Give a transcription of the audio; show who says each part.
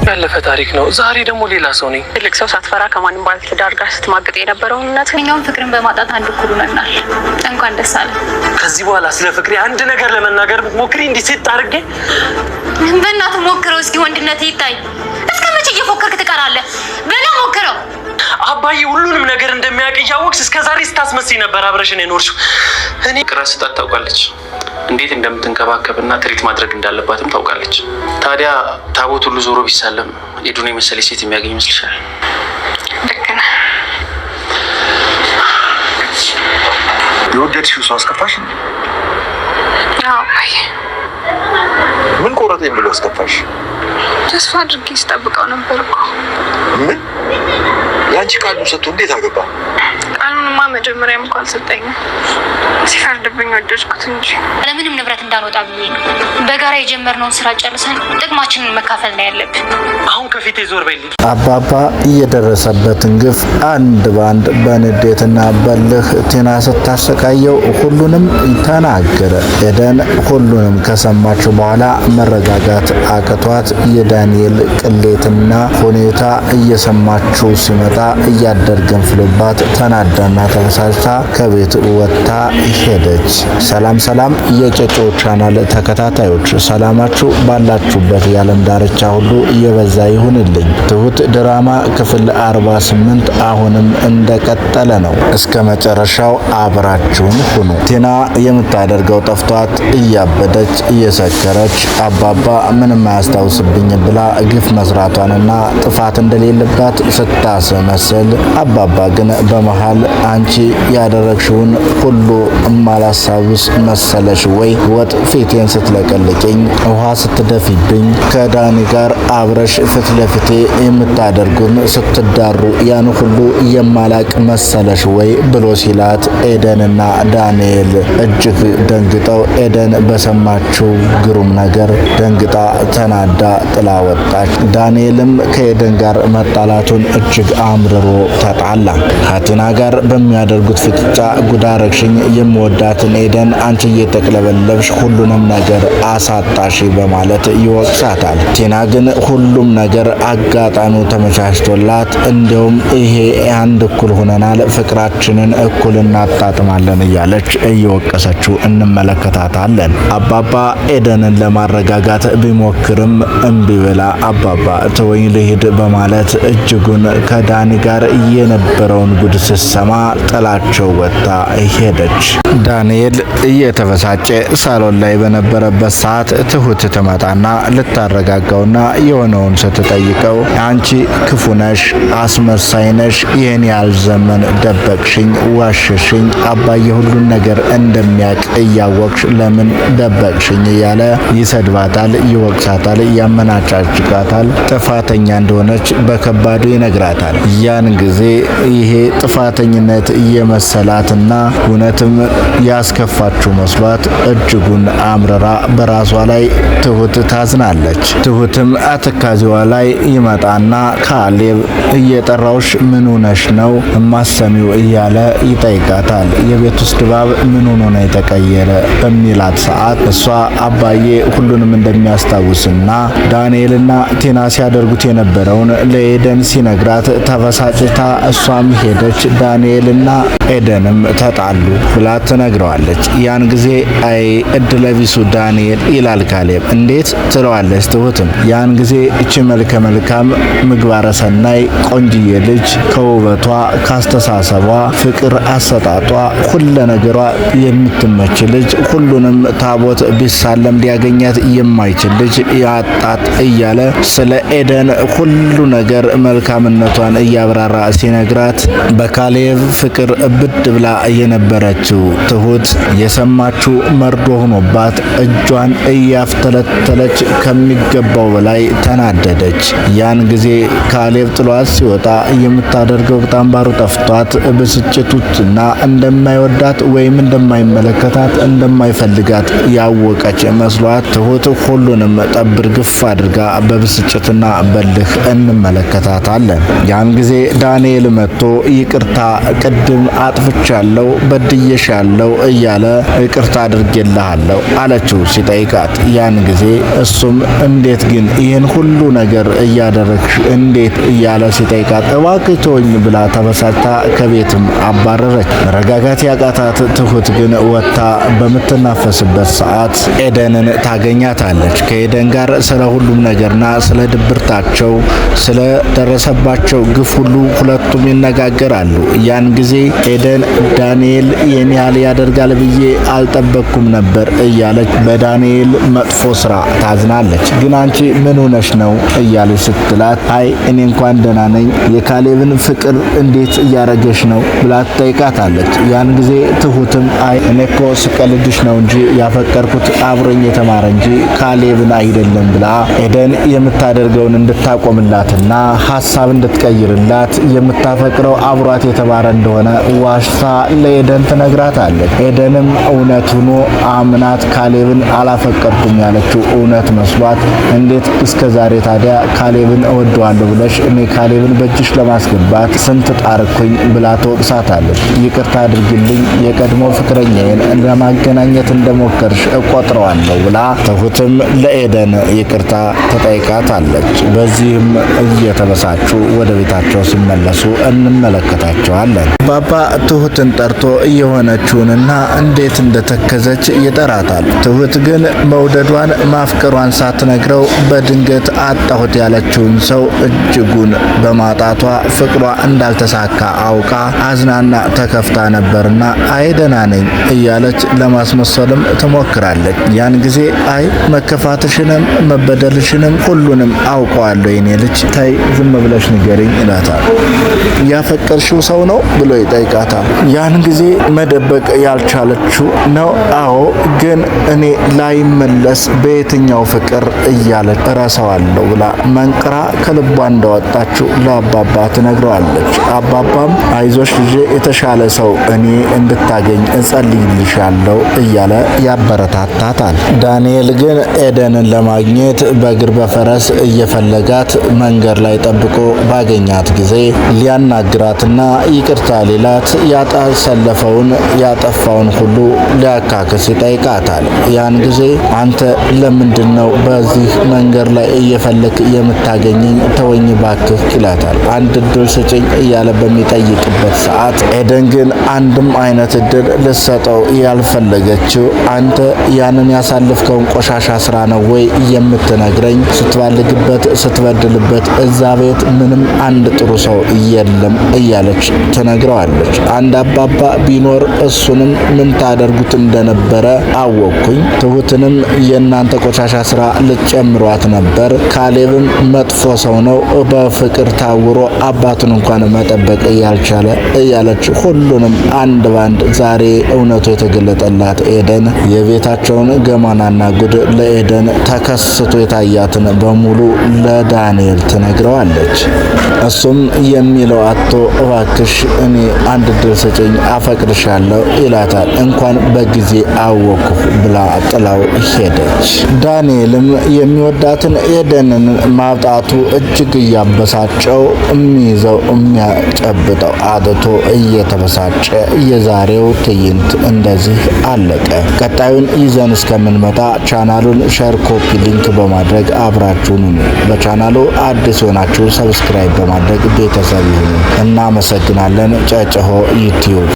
Speaker 1: ያለፈ ታሪክ ነው። ዛሬ ደግሞ ሌላ ሰው ነኝ።
Speaker 2: ትልቅ ሰው ሳትፈራ ከማንም ባለትዳር ጋር ስትማግጥ የነበረውን እውነተኛውን ፍቅርን በማጣት አንድ እኩል ሆነናል። እንኳን ደስ አለ።
Speaker 1: ከዚህ በኋላ ስለ ፍቅሬ አንድ ነገር ለመናገር ሞክሪ እንዲህ ሴት አድርጌ።
Speaker 2: በእናትህ ሞክረው እስኪ ወንድነት ይታይ። እስከ መቼ እየፎከርክ ትቀራለህ? በላ ሞክረው።
Speaker 1: አባዬ ሁሉንም ነገር እንደሚያውቅ እያወቅሽ እስከዛሬ ስታስመስይ ነበር አብረሽን የኖርሽው። እኔ ቅራት ስጣት ታውቃለች። እንዴት እንደምትንከባከብና ትሪት ማድረግ እንዳለባትም ታውቃለች። ታዲያ ታቦት ሁሉ ዞሮ ቢሳለም ኤዱን የመሰለች ሴት የሚያገኝ ይመስልሻል?
Speaker 2: ልክ ነህ።
Speaker 3: የወደድሽው ሰው አስከፋሽ?
Speaker 2: አዎ።
Speaker 3: ምን ቆረጠኝ ብሎ አስከፋሽ?
Speaker 2: ተስፋ አድርጌ ስጠብቀው ነበር እኮ።
Speaker 3: ምን? ያንቺ ቃሉን ሰጥቶ እንዴት አገባ?
Speaker 2: ቃሉንማ መጀመሪያም እኮ አልሰጠኝም። ሲፈርድብኝ ወደድኩት እንጂ ለምንም ንብረት እንዳንወጣ ብዬ ነው። በጋራ የጀመርነውን ስራ ጨርሰን ጥቅማችንን መካፈል ነው ያለብን።
Speaker 1: አሁን ከፊቴ ዞር በይልኝ።
Speaker 4: አባባ እየደረሰበትን ግፍ አንድ ባንድ በንዴትና በልህ ቲና ስታሰቃየው ሁሉንም ተናገረ። ኤደን ሁሉንም ከሰማችው በኋላ መረጋጋት አቅቷት የዳንኤል ቅሌትና ሁኔታ እየሰማችው ሲመጣ እያደር ገንፍሎባት ተናዳና ተበሳጭታ ከቤት ወጥታ ሄደች። ሰላም የጨጮ ቻናል ተከታታዮች ሰላማችሁ ባላችሁበት የዓለም ዳርቻ ሁሉ እየበዛ ይሁንልኝ። ትሁት ድራማ ክፍል 48 አሁንም እንደቀጠለ ነው። እስከ መጨረሻው አብራችሁን ሁኑ። ቲና የምታደርገው ጠፍቷት እያበደች እየሰከረች አባባ ምንም አያስታውስብኝ ብላ ግፍ መስራቷንና ጥፋት እንደሌለባት ስታስመስል አባባ ግን በመሃል አንቺ ያደረግሽውን ሁሉ እማላስታውስ መሰለሽ ወይ? ወጥ ፊቴን ስትለቀልቅኝ፣ ውሃ ስትደፊብኝ፣ ከዳኒ ጋር አብረሽ ፊት ለፊቴ የምታደርጉን ስትዳሩ ያን ሁሉ የማላቅ መሰለሽ ወይ ብሎ ሲላት ኤደንና ዳንኤል እጅግ ደንግጠው ኤደን በሰማችው ግሩም ነገር ደንግጣ ተናዳ ጥላ ወጣች። ዳንኤልም ከኤደን ጋር መጣላቱን እጅግ አምርሮ ተጣላ። ከቲና ጋር በሚያደርጉት ፍጥጫ ጉዳረግሽኝ የምወዳትን ኤደን አንቺ እየተቅለበለብሽ ሁሉንም ነገር አሳጣሽ በማለት ይወቅሳታል። ቲና ግን ሁሉም ነገር አጋጣሚው ተመቻችቶላት እንዲያውም ይሄ አንድ እኩል ሆነናል፣ ፍቅራችንን እኩል እናጣጥማለን እያለች እየወቀሰችው እንመለከታታለን። አባባ ኤደንን ለማረጋጋት ቢሞክርም እምቢ ብላ አባባ ተወኝ ልሂድ በማለት እጅጉን ከዳኒ ጋር የነበረውን ጉድ ስትሰማ ጥላቸው ወጥታ ሄደች። ዳንኤል እየተበሳጨ ሳሎን ላይ በነበረበት ሰዓት ትሁት ትመጣና ልታረጋጋውና የሆነውን ስትጠይቀው አንቺ ክፉ ነሽ፣ አስመሳይ ነሽ፣ ይህን ያህል ዘመን ደበቅሽኝ፣ ዋሸሽኝ፣ አባዬ ሁሉን ነገር እንደሚያውቅ እያወቅሽ ለምን ደበቅሽኝ እያለ ይሰድባታል፣ ይወቅሳታል፣ ያመናጫጭቃታል። ጥፋተኛ እንደሆነች በከባዱ ይነግራታል። ያን ጊዜ ይሄ ጥፋተኝነት እየመሰላትና እውነትም ያስከፋችው መስሏት እጅጉን አምርራ በራሷ ላይ ትሁት ታዝናለች። ትሁትም አትካዚዋ ላይ ይመጣና ካሌብ እየጠራውሽ ምን ሆነሽ ነው እማሰሚው እያለ ይጠይቃታል። የቤት ውስጥ ድባብ ምን ሆኖ ነው የተቀየረ በሚላት ሰዓት እሷ አባዬ ሁሉንም እንደሚያስታውስና ዳንኤልና ቲና ሲያደርጉት የነበረውን ለኤደን ሲነግራት ተበሳጭታ እሷም ሄደች። ዳንኤልና ኤደንም ተጣሉ ብላ ትነግረዋለች። ያን ጊዜ አይ እድለቢሱ ዳንኤል ይላል ካሌብ። እንዴት ትለዋለች ትሁትም። ያን ጊዜ እቺ መልከ መልካም ምግባረ ሰናይ ቆንጅዬ ልጅ ከውበቷ ካስተሳሰቧ ፍቅር አሰጣጧ ሁሉ ነገሯ የምትመች ልጅ ሁሉንም ታቦት ቢሳለም ሊያገኛት የማይችል ልጅ ያጣት እያለ ስለ ኤደን ሁሉ ነገር መልካምነቷን እያብራራ ሲነግራት በካሌብ ፍቅር ብድ ብላ የነበረችው ትሁት የሰማችው መርዶ ሆኖባት እጇን እያፍተለተለች ከሚገባው በላይ ተናደደች። ያን ጊዜ ካሌብ ጥሏት ሲወጣ የምታደርገው በጣም ባሩ ጠፍቷት ብስጭቱና እንደማይወዳት ወይም እንደማይመለከታት እንደማይፈልጋት ያወቀች መስሏት ትሁት ሁሉንም ጠብር ግፍ አድርጋ በብስጭትና በልህ እንመለከታታለን። ያን ጊዜ ዳንኤል መጥቶ ይቅርታ ቅድም አጥፍቻለሁ፣ በድዬሻለሁ እያለ ይቅርታ አድርጌልሃለሁ አለችው ሲጠይቃት፣ ያን ጊዜ እሱም እንዴት ግን ይህን ሁሉ ነገር እያደረግሽ እንዴት እያለ ሲጠይቃት እባክህ ተወኝ ብላ ተበሳጭታ ከቤትም አባረረች። መረጋጋት ያቃታት ትሁት ግን ወጥታ በምትናፈስበት ሰዓት ኤደንን ታገኛታለች። ከኤደን ጋር ስለ ሁሉም ነገርና ስለ ድብርታቸው ስለ ደረሰባቸው ግፍ ሁሉ ሁለቱም ይነጋገራሉ። ያን ጊዜ ኤደን ዳንኤል ይህን ያህል ያደርጋል ብዬ አልጠበቅኩም ነበር እያለች በዳንኤል መጥፎ ስራ ታዝናለች። ግን አንቺ ምን ሆነሽ ነው እያለች ስትላት አይ እኔ እንኳን ደህና ነኝ፣ የካሌብን ፍቅር እንዴት እያረገሽ ነው ብላ ትጠይቃታለች። ያን ጊዜ ትሁትም አይ እኔ እኮ ስቀልድሽ ነው እንጂ ያፈቀርኩት አብሮኝ የተማረ እንጂ ካሌብን አይደለም ብላ ኤደን የምታደርገውን እንድታቆምላትና ሐሳብ እንድትቀይርላት የምታፈቅረው አብሯት የተማረ እንደሆነ ዋሽታ ለኤደን ትነግራታለች። ኤደንም እውነት ሆኖ አምናት ካሌብን አላፈቀርኩም ያለችው እውነት መስሏት እንዴት እስከዛሬ ታዲያ ካሌብን እወደዋለሁ ብለሽ እኔ ካሌብን በእጅሽ ለማስገባት ስንት ጣርኩኝ ብላ ትወቅሳታለች። ይቅርታ አድርግልኝ የቀድሞ ፍቅረኛዬን ለማገናኘት እንደሞከርሽ እቆጥረዋለሁ ብላ ትሁትም ለኤደን ይቅርታ ትጠይቃታለች። በዚህም እየተበሳጩ ወደ ቤታቸው ሲመለሱ እንመለከታቸዋለን። ባባ ትሁትን ጠርቶ እየሆነችውንና እንዴት እንደተከዘች ይጠራታል። ትሁት ግን መውደዷን ማፍቀሯን ሳትነግረው በድንገት አጣሁት ያለችውን ሰው እጅጉን በማጣቷ ፍቅሯ እንዳልተሳካ አውቃ አዝናና ተከፍታ ነበርና አይ ደህና ነኝ እያለች ለማስመሰልም ትሞክራለች። ያን ጊዜ አይ መከፋትሽንም መበደልሽንም ሁሉንም አውቀዋለሁ የኔ ልጅ ታይ ዝም ብለሽ ንገሪኝ ይላታል። ያፈቀርሽው ሰው ነው ብሎ ይጠይቃታል። ያን ጊዜ መደበቅ ያልቻለችው ነው አዎ ግን እኔ ላይመለስ በየትኛው ፍቅር እያለች እረሳዋለሁ ብላ መንቅራ ከልቧ እንዳወጣችው ለአባባ ትነግረዋለች። አባባም አይዞሽ ልጄ የተሻለ ሰው እኔ እንድታገኝ እጸልይልሻለሁ እያለ ያበረታታታል። ዳንኤል ግን ኤደንን ለማግኘት በእግር በፈረስ እየፈለጋት መንገድ ላይ ጠብቆ ባገኛት ጊዜ ሊያናግራትና ይቅርታ ሊላት ያጠፋውን ሁሉ ሊያካክስ ይጠይቃታል። ያን ጊዜ አንተ ለምንድነው በዚህ መንገድ ላይ እየፈለክ የምታገኘኝ? ተወኝ ባክህ ይላታል። አንድ እድል ስጭኝ እያለ በሚጠይቅበት ሰዓት ኤደን ግን አንድም አይነት እድል ልሰጠው ያልፈለገችው አንተ ያንን ያሳልፍከውን ቆሻሻ ስራ ነው ወይ የምትነግረኝ? ስትባልግበት ስትበድልበት እዛ ቤት ምንም አንድ ጥሩ ሰው የለም እያለች ትነግረዋለች። አንድ አባባ ቢኖር እሱንም ምን ታደርጉት እንደነበረ አወቅኩኝ። ትሁትንም የእናንተ ቆሻሻ ስራ ልጨምሯት ነበር። ካሌብም መጥፎ ሰው ነው፣ በፍቅር ታውሮ አባቱን እንኳን መጠበቅ እያልቻለ እያለች ሁሉንም አንድ ባንድ ዛሬ እውነቱ የተገለጠላት ኤደን የቤታቸውን ገማናና ጉድ ለኤደን ተከስቶ የታያትን በሙሉ ለዳንኤል ትነግረዋለች። እሱም የሚለው አቶ እባክሽ እኔ አንድ ድል ስጭኝ አፈቅርሻለሁ ይላታል። እንኳን በጊዜ አወቅሁ ብላ ጥላው ሄደች። ዳንኤልም የሚወዳትን ኤደንን ማጣቱ እጅግ እያበሳጨው የሚይዘው የሚያጨብጠው አጥቶ እየተበሳጨ የዛሬው ትዕይንት እንደዚህ አለቀ። ቀጣዩን ይዘን እስከምንመጣ ቻናሉን ሼር፣ ኮፒ ሊንክ በማድረግ አብራችሁን ሁኑ። በቻናሉ አዲስ ሆናችሁ ሰብስክራይብ በማድረግ ቤተሰብ ይሁኑ። እናመሰግናለን። ጨጨሆ ዩቲዩብ